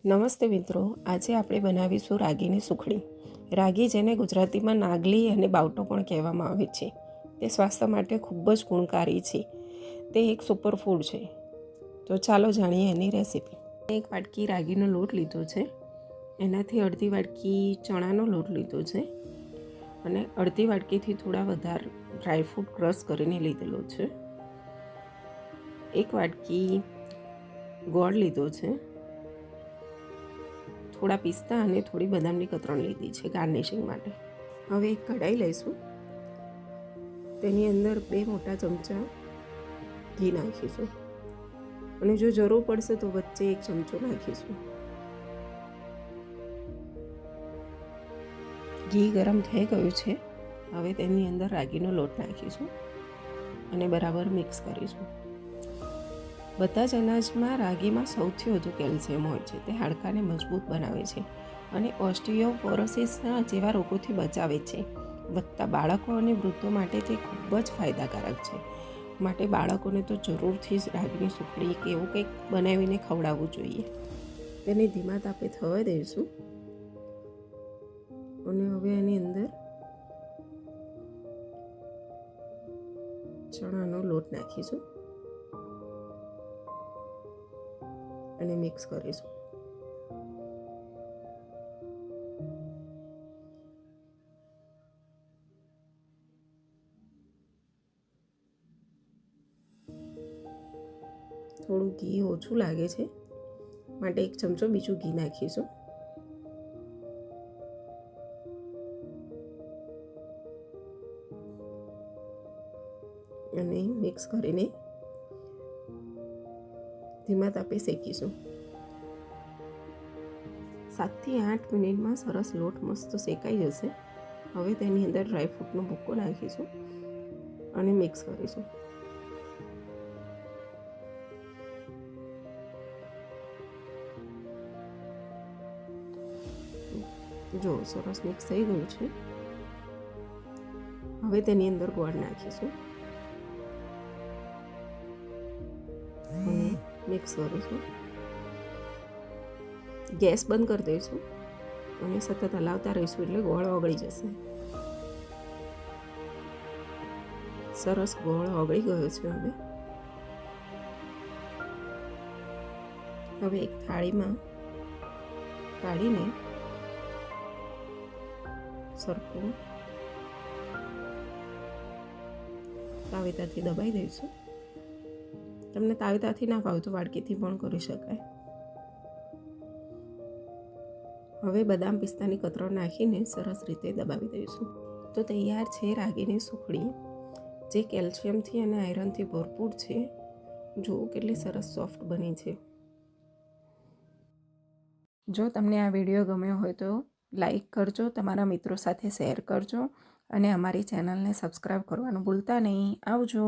નમસ્તે મિત્રો, આજે આપણે બનાવીશું રાગીની સુખડી. રાગી જેને ગુજરાતીમાં નાગલી અને બાવટો પણ કહેવામાં આવે છે, તે સ્વાસ્થ્ય માટે ખૂબ જ ગુણકારી છે. તે એક સુપરફૂડ છે. તો ચાલો જાણીએ એની રેસીપી. એક વાટકી રાગીનો લોટ લીધો છે, એનાથી અડધી વાટકી ચણાનો લોટ લીધો છે અને અડધી વાટકીથી થોડા વધારે ડ્રાયફ્રૂટ ક્રશ કરીને લીધેલો છે. એક વાટકી ગોળ લીધો છે, થોડા પિસ્તા અને થોડી બદામની કતરણ લીધી છે ગાર્નિશિંગ માટે. હવે એક કઢાઈ લઈશું, તેની અંદર 2 મોટા ચમચા ઘી નાખીશું અને જો જરૂર પડશે તો વચ્ચે 1 ચમચો નાખીશું. ઘી ગરમ થઈ ગયું છે. હવે તેની અંદર રાગીનો લોટ નાખીશું અને બરાબર મિક્સ કરીશું. બધા જ અનાજમાં રાગીમાં સૌથી વધુ કેલ્શિયમ હોય છે. તે હાડકાને મજબૂત બનાવે છે અને ઓસ્ટિયોપોરોસિસના જેવા રોગોથી બચાવે છે. વધતા બાળકો અને વૃદ્ધો માટે તે ખૂબ જ ફાયદાકારક છે. માટે બાળકોને તો જરૂરથી જ રાગીની સુખડી કે એવું કંઈક બનાવીને ખવડાવવું જોઈએ. તેને ધીમા તાપે થવા દઈશું અને હવે એની અંદર ચણાનો લોટ નાખીશું અને મિક્સ કરીશું. થોડું ઘી ઓછું લાગે છે માટે 1 ચમચો બીજું ઘી નાખીશું અને મિક્સ કરીને ધીમા તાપે શેકીશું. 7 થી 8 મિનિટમાં સરસ લોટ મસ્ત શેકાઈ જશે. હવે તેની અંદર ડ્રાયફ્રૂટનો ભૂકો નાખીશું અને મિક્સ કરીશું. જો સરસ મિક્સ થઈ ગયું છે. હવે તેની અંદર ગોળ નાખીશું અને મિક્સ કરીશું. ગેસ બંધ કરી દઈશું અને સતત હલાવતા રહીશું એટલે ગોળ ઓગળી જશે. સરસ ગોળ ઓગળી ગયો છે. હવે એક થાળીમાં કાઢીને સરખું તાવેતાથી દબાઈ દઈશું. તમને તાવેતાથી ના ફાવે તો વાડકીથી પણ કરી શકાય. હવે બદામ પિસ્તાની કતરણ નાખીને સરસ રીતે દબાવી દઈશું. તો તૈયાર છે રાગીની સુખડી, જે કેલ્શિયમથી અને આયરનથી ભરપૂર છે. જુઓ કેટલી સરસ સોફ્ટ બની છે. જો તમને આ વિડીયો ગમ્યો હોય તો લાઈક કરજો, તમારા મિત્રો સાથે શેર કરજો અને અમારી ચેનલને સબસ્ક્રાઈબ કરવાનું ભૂલતા નહીં. આવજો.